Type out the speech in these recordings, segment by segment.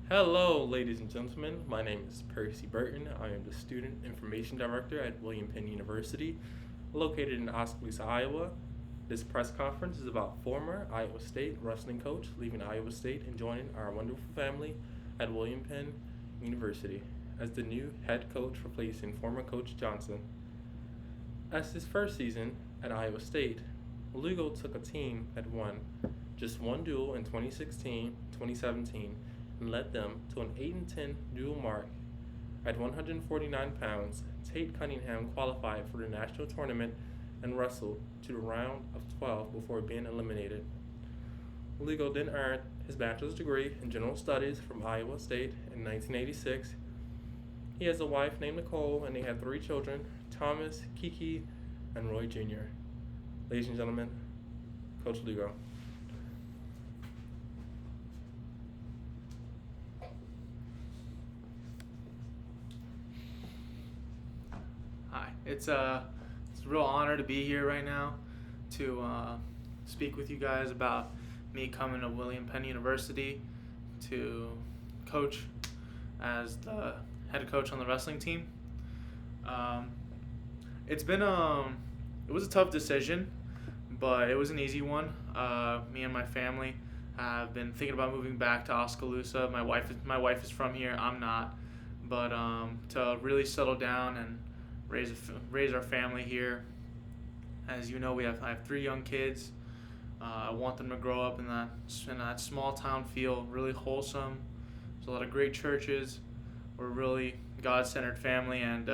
Hello, ladies and gentlemen. My name is Percy Burton. I am the Student Information Director at William Penn University, located in Oskaloosa, Iowa. This press conference is about former Iowa State wrestling coach leaving Iowa State and joining our wonderful family at William Penn University as the new head coach replacing former Coach Johnson. As his first season at Iowa State, Lugo took a team that won just one duel in 2016 2017 and led them to an 8-10 duel mark. At 149 pounds, Tate Cunningham qualified for the national tournament and wrestled to the round of 12 before being eliminated. Lugo then earned his bachelor's degree in general studies from Iowa State in 1986. He has a wife named Nicole, and they have three children: Thomas, Kiki, and Roy Jr. Ladies and gentlemen, Coach Lugo. Hi, it's a real honor to be here right now to speak with you guys about me coming to William Penn University to coach as the head coach on the wrestling team. Um, it's been it was a tough decision, but it was an easy one. Me and my family have been thinking about moving back to Oskaloosa. My wife is from here. I'm not, but to really settle down and raise our family here. As you know, I have three young kids. I want them to grow up in that small town feel, really wholesome. There's a lot of great churches. We're a really God-centered family, and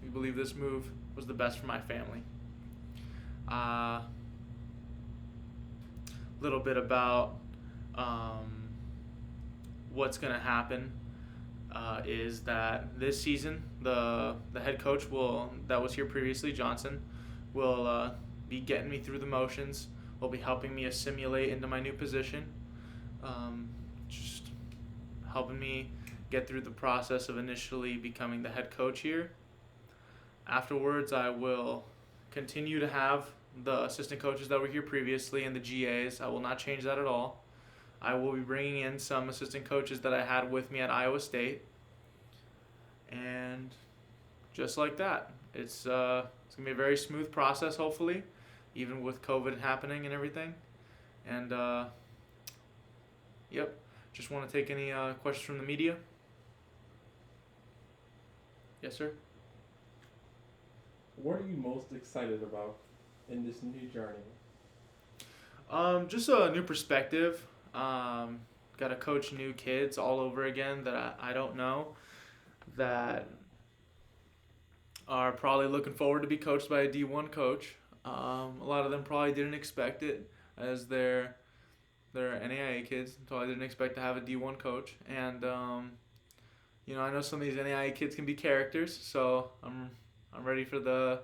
we believe this move was the best for my family. A little bit about what's going to happen is that this season the head coach that was here previously, Johnson, will be getting me through the motions. Will be helping me assimilate into my new position, just helping me get through the process of initially becoming the head coach here. Afterwards, I will continue to have the assistant coaches that were here previously and the GAs. I will not change that at all. I will be bringing in some assistant coaches that I had with me at Iowa State. And just like that, it's going to be a very smooth process, hopefully, even with COVID happening and everything. And, yep, just want to take any questions from the media. Yes, sir? What are you most excited about in this new journey? Just a new perspective. Got to coach new kids all over again that I don't know, that are probably looking forward to be coached by a D1 coach. A lot of them probably didn't expect it, as they're NAIA kids. Probably didn't expect to have a D1 coach, and I know some of these NAIA kids can be characters, so I'm ready for the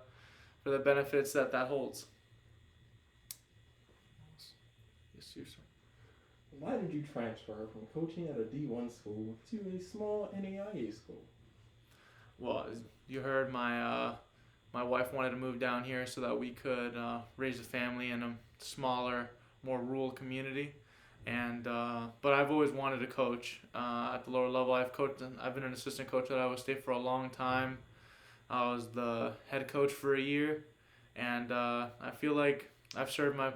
benefits that holds. Yes, sir. Why did you transfer from coaching at a D1 school to a small NAIA school? Well, as you heard, my wife wanted to move down here so that we could raise a family in a smaller, more rural community. And but I've always wanted to coach at the lower level. I've been an assistant coach at Iowa State for a long time. I was the head coach for a year, and I feel like I've served my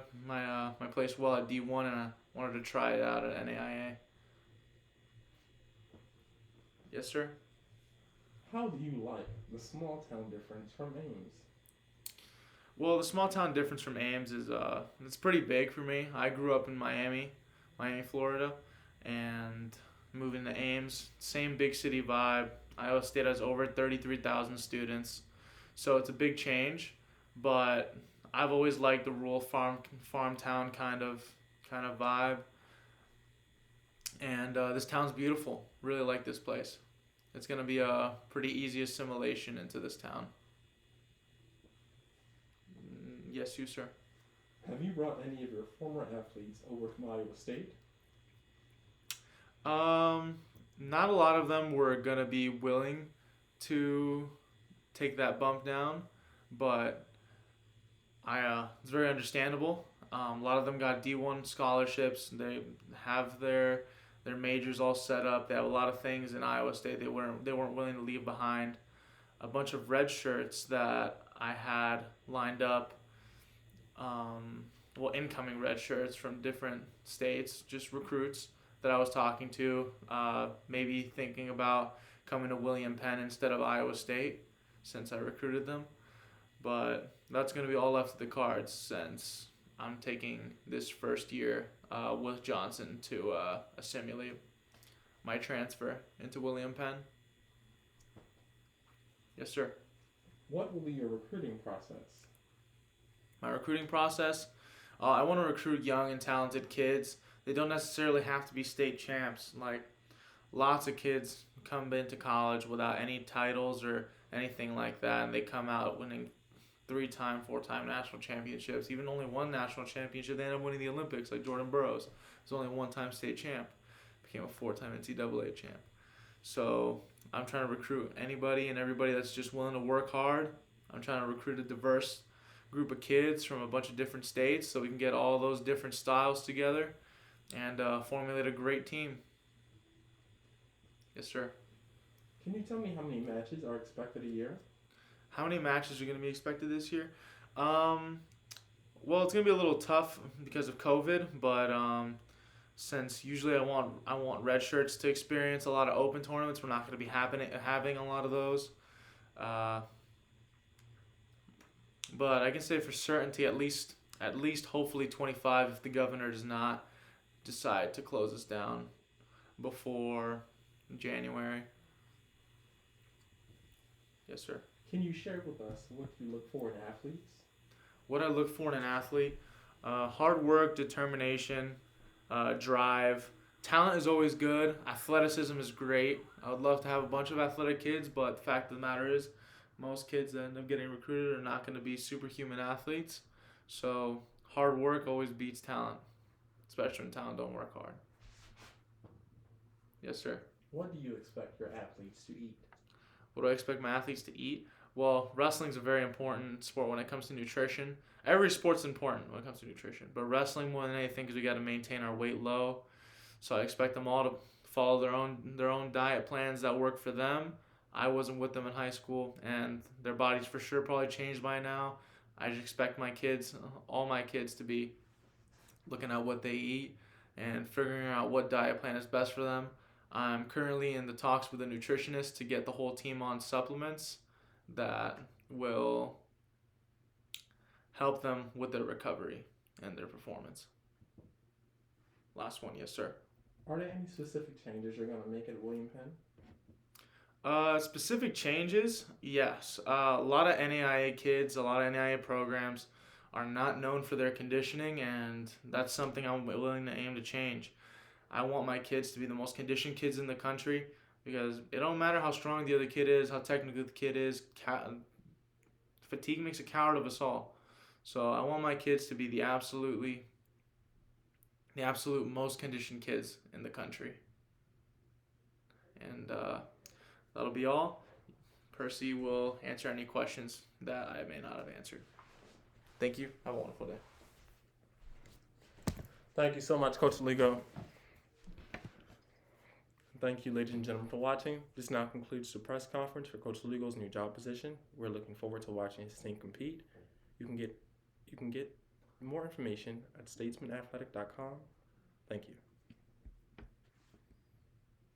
place well at D1, and I wanted to try it out at NAIA. Yes, sir. How do you like the small town difference from Ames? Well, the small town difference from Ames is it's pretty big for me. I grew up in Miami, Florida, and moving to Ames, same big city vibe. Iowa State has over 33,000 students, so it's a big change. But I've always liked the rural farm town kind of vibe, and this town's beautiful. Really like this place. It's gonna be a pretty easy assimilation into this town. Yes, you, sir. Have you brought any of your former athletes over from Iowa State? Not a lot of them were gonna be willing to take that bump down, but it's very understandable. A lot of them got D1 scholarships. They have their their majors all set up. They have a lot of things in Iowa State they weren't willing to leave behind. A bunch of red shirts that I had lined up, incoming red shirts from different states, just recruits that I was talking to, maybe thinking about coming to William Penn instead of Iowa State since I recruited them. But that's going to be all left to the cards since I'm taking this first year with Johnson to assimilate my transfer into William Penn. Yes, sir. What will be your recruiting process? My recruiting process, I want to recruit young and talented kids. They don't necessarily have to be state champs. Like, lots of kids come into college without any titles or anything like that, and they come out winning 3-time, 4-time national championships. Even only one national championship, they end up winning the Olympics, like Jordan Burroughs. He was only a 1-time state champ, became a 4-time NCAA champ. So I'm trying to recruit anybody and everybody that's just willing to work hard. I'm trying to recruit a diverse group of kids from a bunch of different states so we can get all those different styles together and formulate a great team. Yes, sir. Can you tell me how many matches are expected a year? How many matches are going to be expected this year? Well, it's going to be a little tough because of COVID, but since usually I want red shirts to experience a lot of open tournaments, we're not going to be having a lot of those. But I can say for certainty at least hopefully 25 if the governor does not decide to close us down before January. Yes, sir. Can you share with us what you look for in athletes? What I look for in an athlete, hard work, determination, drive. Talent is always good. Athleticism is great. I would love to have a bunch of athletic kids, but the fact of the matter is most kids that end up getting recruited are not going to be superhuman athletes. So hard work always beats talent, especially when talent don't work hard. Yes, sir. What do you expect your athletes to eat? What do I expect my athletes to eat? Well, wrestling is a very important sport when it comes to nutrition. Every sport's important when it comes to nutrition, but wrestling more than anything because we got to maintain our weight low. So I expect them all to follow their own diet plans that work for them. I wasn't with them in high school, and their bodies for sure probably changed by now. I just expect all my kids to be looking at what they eat and figuring out what diet plan is best for them. I'm currently in the talks with a nutritionist to get the whole team on supplements that will help them with their recovery and their performance. Last one, yes, sir. Are there any specific changes you're going to make at William Penn? Specific changes, yes. A lot of NAIA kids, a lot of NAIA programs are not known for their conditioning, and that's something I'm willing to aim to change. I want my kids to be the most conditioned kids in the country because it don't matter how strong the other kid is, how technical the kid is. Fatigue makes a coward of us all. So I want my kids to be the absolute most conditioned kids in the country. And that'll be all. Percy will answer any questions that I may not have answered. Thank you. Have a wonderful day. Thank you so much, Coach Ligo. Thank you, ladies and gentlemen, for watching. This now concludes the press conference for Coach Ligo's new job position. We're looking forward to watching his team compete. You can get more information at statesmanathletic.com. Thank you.